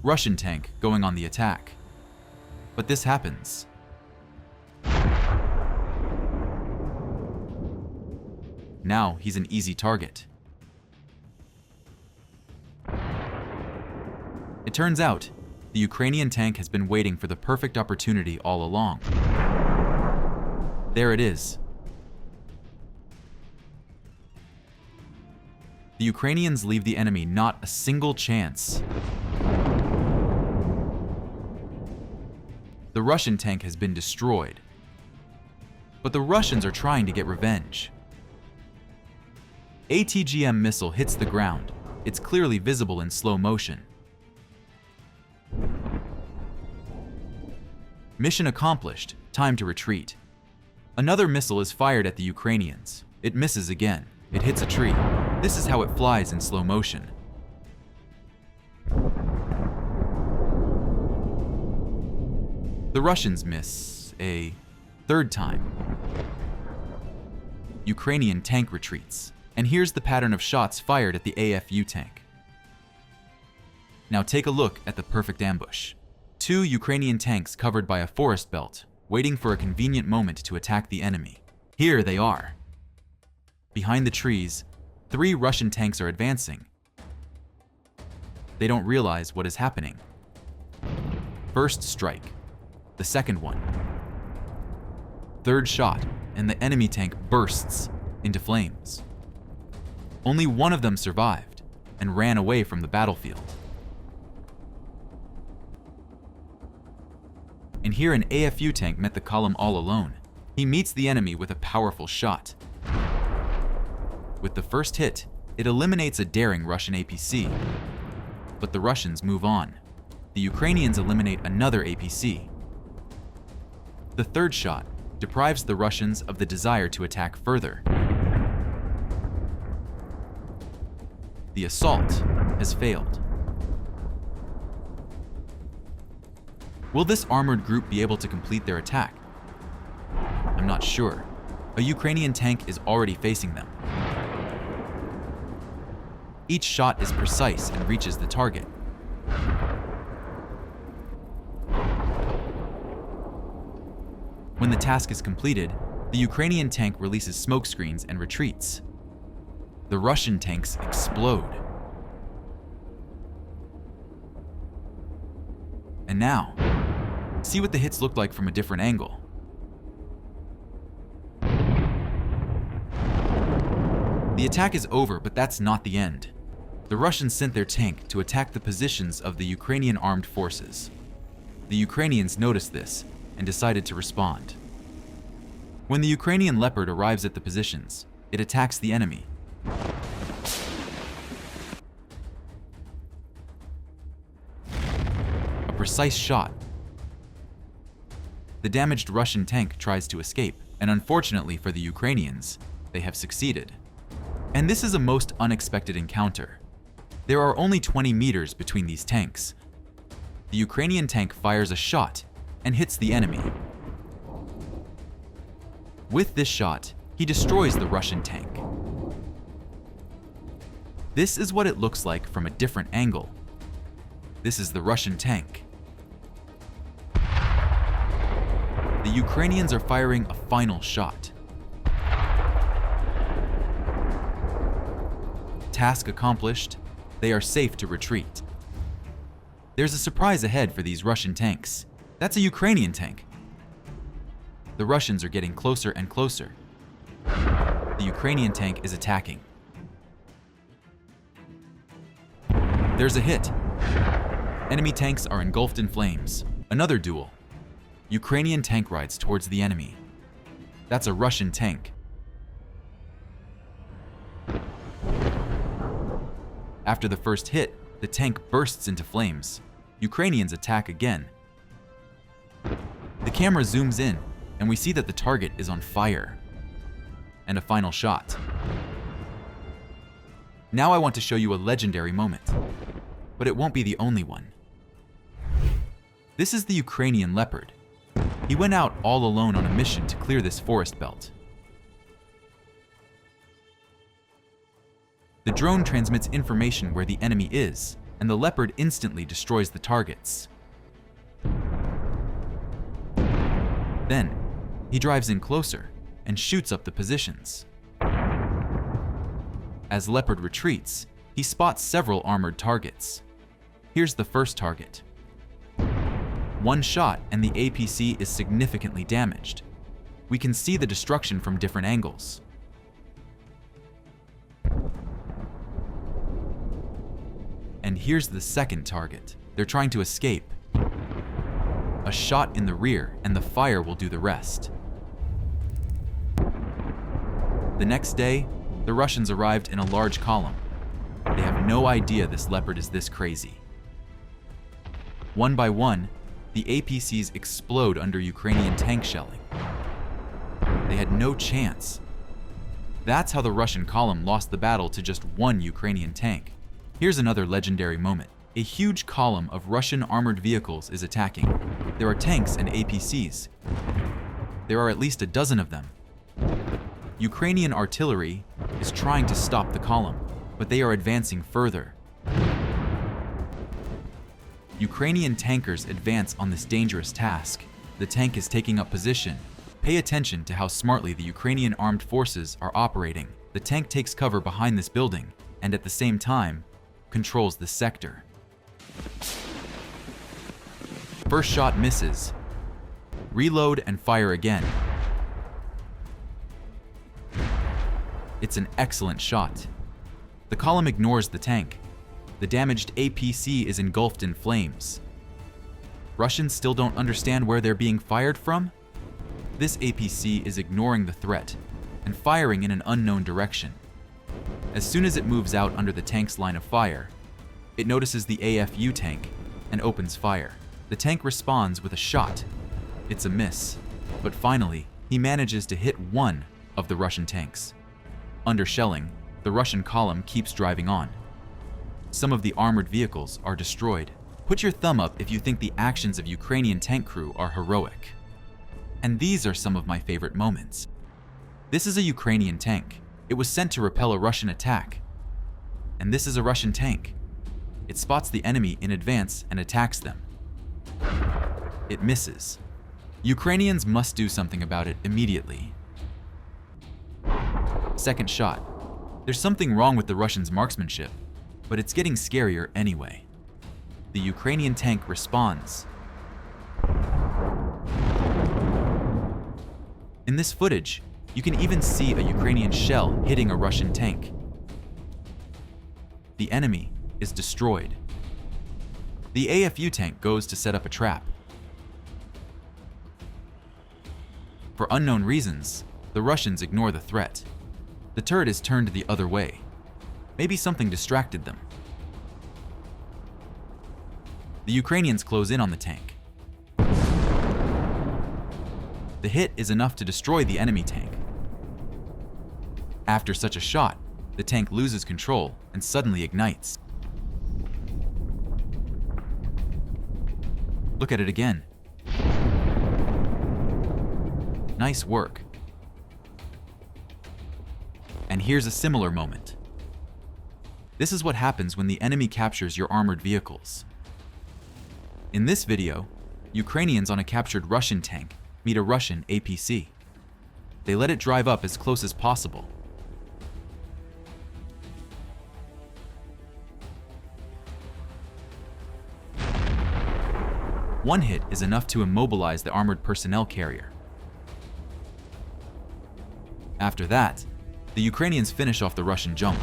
Russian tank going on the attack. But this happens. Now he's an easy target. It turns out, the Ukrainian tank has been waiting for the perfect opportunity all along. There it is. The Ukrainians leave the enemy not a single chance. The Russian tank has been destroyed. But the Russians are trying to get revenge. ATGM missile hits the ground. It's clearly visible in slow motion. Mission accomplished. Time to retreat. Another missile is fired at the Ukrainians. It misses again. It hits a tree. This is how it flies in slow motion. The Russians miss a third time. Ukrainian tank retreats. And here's the pattern of shots fired at the AFU tank. Now take a look at the perfect ambush. Two Ukrainian tanks covered by a forest belt, waiting for a convenient moment to attack the enemy. Here they are. Behind the trees, 3 Russian tanks are advancing. They don't realize what is happening. First strike. The second one. Third shot, and the enemy tank bursts into flames. Only one of them survived and ran away from the battlefield. And here an AFU tank met the column all alone. He meets the enemy with a powerful shot. With the first hit, it eliminates a daring Russian APC. But the Russians move on. The Ukrainians eliminate another APC. The third shot deprives the Russians of the desire to attack further. The assault has failed. Will this armored group be able to complete their attack? I'm not sure. A Ukrainian tank is already facing them. Each shot is precise and reaches the target. When the task is completed, the Ukrainian tank releases smoke screens and retreats. The Russian tanks explode. And now, see what the hits look like from a different angle. The attack is over, but that's not the end. The Russians sent their tank to attack the positions of the Ukrainian armed forces. The Ukrainians noticed this and decided to respond. When the Ukrainian Leopard arrives at the positions, it attacks the enemy. A precise shot. The damaged Russian tank tries to escape, and unfortunately for the Ukrainians, they have succeeded. And this is a most unexpected encounter. There are only 20 meters between these tanks. The Ukrainian tank fires a shot and hits the enemy. With this shot, he destroys the Russian tank. This is what it looks like from a different angle. This is the Russian tank. The Ukrainians are firing a final shot. Task accomplished. They are safe to retreat. There's a surprise ahead for these Russian tanks. That's a Ukrainian tank. The Russians are getting closer and closer. The Ukrainian tank is attacking. There's a hit. Enemy tanks are engulfed in flames. Another duel. Ukrainian tank rides towards the enemy. That's a Russian tank. After the first hit, the tank bursts into flames. Ukrainians attack again. The camera zooms in, and we see that the target is on fire. And a final shot. Now I want to show you a legendary moment, but it won't be the only one. This is the Ukrainian Leopard. He went out all alone on a mission to clear this forest belt. The drone transmits information where the enemy is, and the Leopard instantly destroys the targets. Then, he drives in closer and shoots up the positions. As Leopard retreats, he spots several armored targets. Here's the first target. One shot and the APC is significantly damaged. We can see the destruction from different angles. And here's the second target. They're trying to escape. A shot in the rear and the fire will do the rest. The next day, the Russians arrived in a large column. They have no idea this Leopard is this crazy. One by one, the APCs explode under Ukrainian tank shelling. They had no chance. That's how the Russian column lost the battle to just one Ukrainian tank. Here's another legendary moment. A huge column of Russian armored vehicles is attacking. There are tanks and APCs. There are at least a dozen of them. Ukrainian artillery is trying to stop the column, but they are advancing further. Ukrainian tankers advance on this dangerous task. The tank is taking up position. Pay attention to how smartly the Ukrainian armed forces are operating. The tank takes cover behind this building and at the same time controls the sector. First shot misses. Reload and fire again. It's an excellent shot. The column ignores the tank. The damaged APC is engulfed in flames. Russians still don't understand where they're being fired from? This APC is ignoring the threat and firing in an unknown direction. As soon as it moves out under the tank's line of fire, it notices the AFU tank and opens fire. The tank responds with a shot. It's a miss, but finally, he manages to hit one of the Russian tanks. Under shelling, the Russian column keeps driving on. Some of the armored vehicles are destroyed. Put your thumb up if you think the actions of Ukrainian tank crew are heroic. And these are some of my favorite moments. This is a Ukrainian tank. It was sent to repel a Russian attack. And this is a Russian tank. It spots the enemy in advance and attacks them. It misses. Ukrainians must do something about it immediately. Second shot. There's something wrong with the Russians' marksmanship, but it's getting scarier anyway. The Ukrainian tank responds. In this footage, you can even see a Ukrainian shell hitting a Russian tank. The enemy is destroyed. The AFU tank goes to set up a trap. For unknown reasons, the Russians ignore the threat. The turret is turned the other way. Maybe something distracted them. The Ukrainians close in on the tank. The hit is enough to destroy the enemy tank. After such a shot, the tank loses control and suddenly ignites. Look at it again. Nice work. And here's a similar moment. This is what happens when the enemy captures your armored vehicles. In this video, Ukrainians on a captured Russian tank meet a Russian APC. They let it drive up as close as possible. One hit is enough to immobilize the armored personnel carrier. After that, the Ukrainians finish off the Russian junk.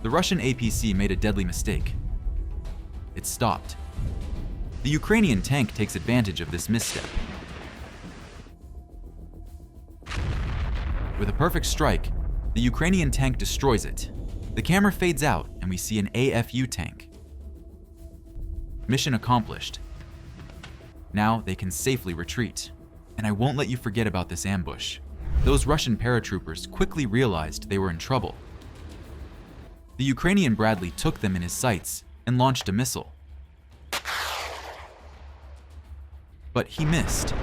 The Russian APC made a deadly mistake. It stopped. The Ukrainian tank takes advantage of this misstep. With a perfect strike, the Ukrainian tank destroys it. The camera fades out and we see an AFU tank. Mission accomplished. Now they can safely retreat. And I won't let you forget about this ambush. Those Russian paratroopers quickly realized they were in trouble. The Ukrainian Bradley took them in his sights and launched a missile. But he missed.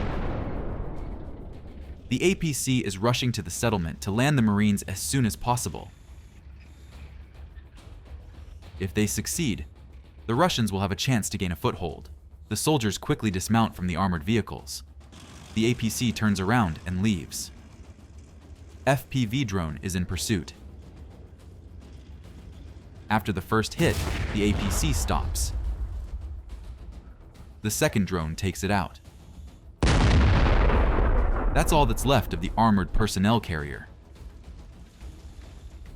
The APC is rushing to the settlement to land the Marines as soon as possible. If they succeed, the Russians will have a chance to gain a foothold. The soldiers quickly dismount from the armored vehicles. The APC turns around and leaves. FPV drone is in pursuit. After the first hit, the APC stops. The second drone takes it out. That's all that's left of the armored personnel carrier.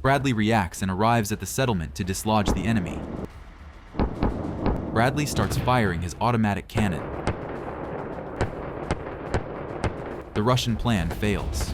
Bradley reacts and arrives at the settlement to dislodge the enemy. Bradley starts firing his automatic cannon. The Russian plan fails.